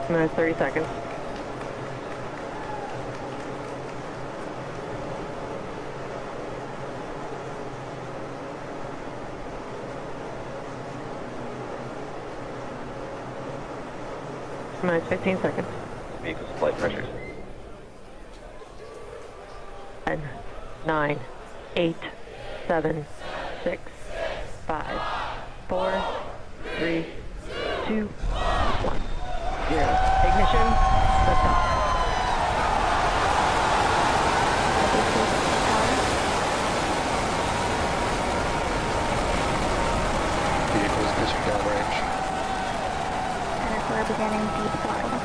Minutes, 30 seconds. Minutes, 15 seconds. Vehicle's flight pressures. 10, 9, 8, 7, 6, 5, 4, 3, 2, 1, 0. Ignition, liftoff. Vehicles pushing downrange. And we're beginning deep throttle.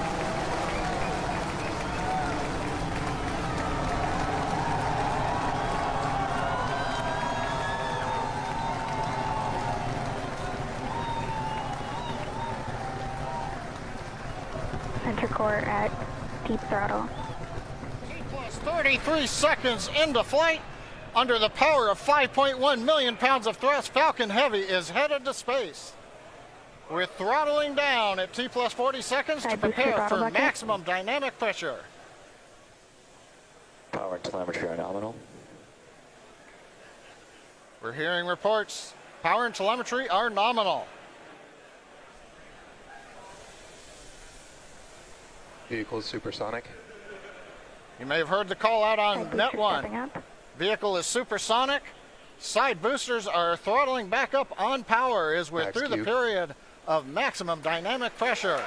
Center core at deep throttle. Plus 33 seconds into flight. Under the power of 5.1 million pounds of thrust, Falcon Heavy is headed to space. We're throttling down at T plus 40 seconds to prepare for maximum dynamic pressure. Power and telemetry are nominal. We're hearing reports. Power and telemetry are nominal. Vehicle supersonic. You may have heard the call out on net one. Vehicle is supersonic. Side boosters are throttling back up on power as we're through the period of maximum dynamic pressure.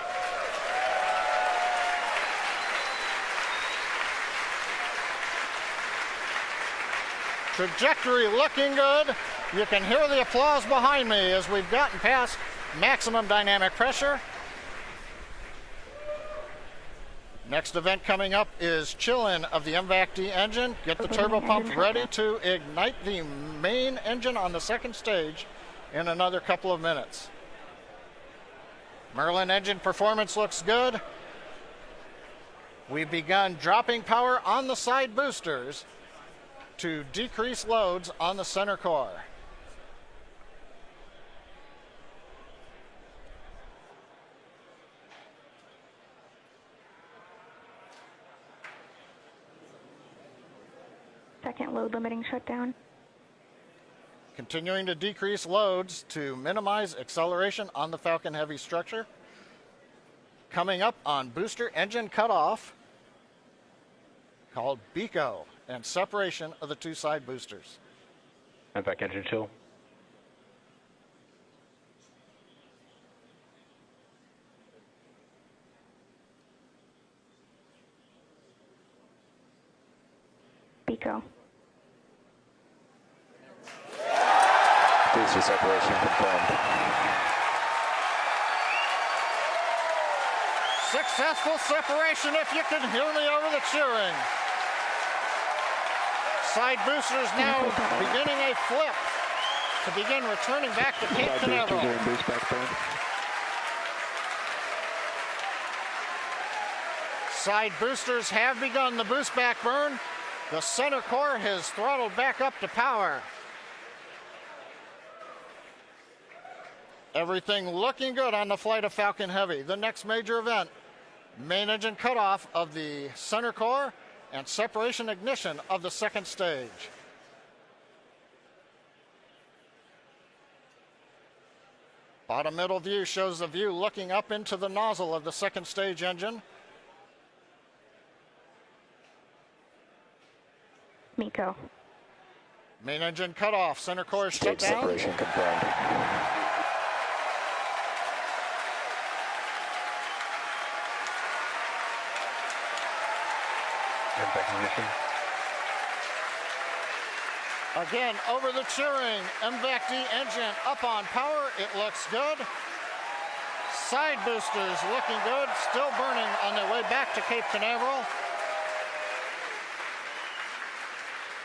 Trajectory looking good. You can hear the applause behind me as we've gotten past maximum dynamic pressure. Next event coming up is chill-in of the MVAC-D engine. Get the turbo pump ready to ignite the main engine on the second stage in another couple of minutes. Merlin engine performance looks good. We've begun dropping power on the side boosters to decrease loads on the center core. Second load limiting shutdown. Continuing to decrease loads to minimize acceleration on the Falcon Heavy structure. Coming up on booster engine cutoff, called BECO, and separation of the two side boosters. MVAC engine chill. BECO. Booster separation confirmed. Successful separation, if you can hear me over the cheering. Side boosters now beginning a flip to begin returning back to Cape Canaveral. Side boosters have begun the boost back burn. The center core has throttled back up to power. Everything looking good on the flight of Falcon Heavy. The next major event, main engine cutoff of the center core and separation ignition of the second stage. Bottom middle view shows the view looking up into the nozzle of the second stage engine. MECO. Main engine cutoff, center core is shut down. Separation confirmed. Ignition. Again, over the cheering, MVAC-D engine up on power. It looks good. Side boosters looking good, still burning on their way back to Cape Canaveral.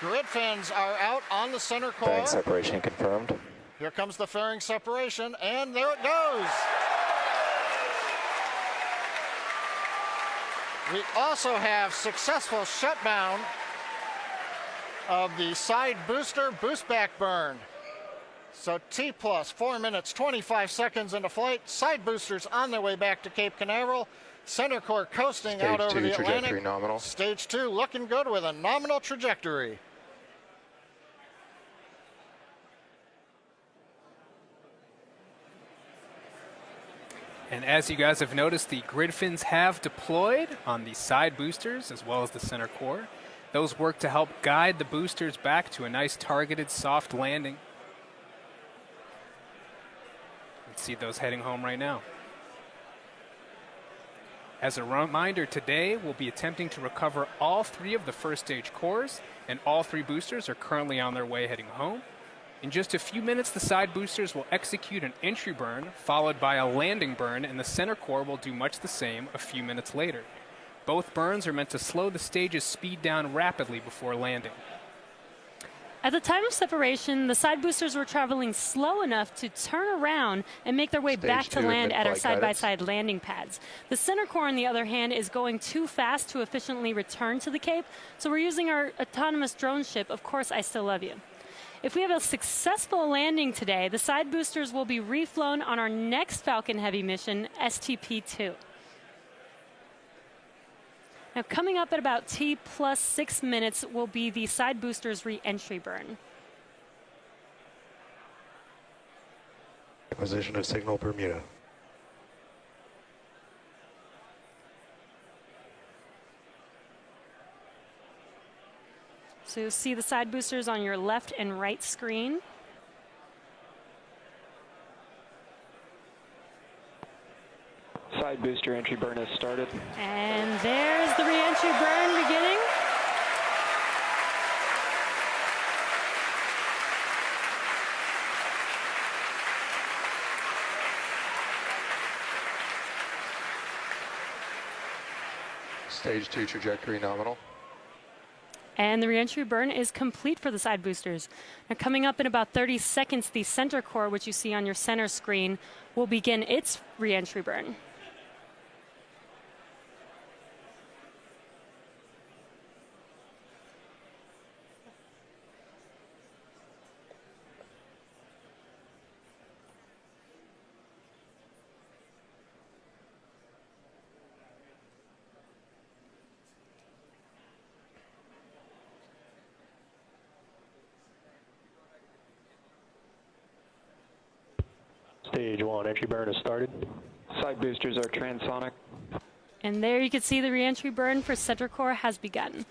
Grid fins are out on the center core. Fairing separation confirmed. Here comes the fairing separation, and there it goes. We also have successful shutdown of the side booster boost back burn. So T plus 4 minutes, 25 seconds into flight. Side boosters on their way back to Cape Canaveral. Center core coasting Stage out over 2 the trajectory Atlantic. nominal. Stage 2 looking good with a nominal trajectory. And as you guys have noticed, the grid fins have deployed on the side boosters as well as the center core. Those work to help guide the boosters back to a nice targeted soft landing. Let's see those heading home right now. As a reminder, today we'll be attempting to recover all 3 of the first stage cores, and all 3 boosters are currently on their way heading home. In just a few minutes, the side boosters will execute an entry burn, followed by a landing burn, and the center core will do much the same a few minutes later. Both burns are meant to slow the stage's speed down rapidly before landing. At the time of separation, the side boosters were traveling slow enough to turn around and make their way Stage back to 2 land at our mid-flight guidance. side-by-side landing pads. The center core, on the other hand, is going too fast to efficiently return to the Cape, so we're using our autonomous drone ship, Of Course I Still Love You. If we have a successful landing today, the side boosters will be reflown on our next Falcon Heavy mission, STP-2. Now, coming up at about T plus 6 minutes will be the side boosters re-entry burn. Acquisition of signal Bermuda. So you'll see the side boosters on your left and right screen. Side booster entry burn has started. And there's the re-entry burn beginning. Stage 2 trajectory nominal. And the re-entry burn is complete for the side boosters. Now, coming up in about 30 seconds, the center core, which you see on your center screen, will begin its re-entry burn. Stage 1 entry burn has started. Side boosters are transonic. And there you can see the re-entry burn for center core has begun.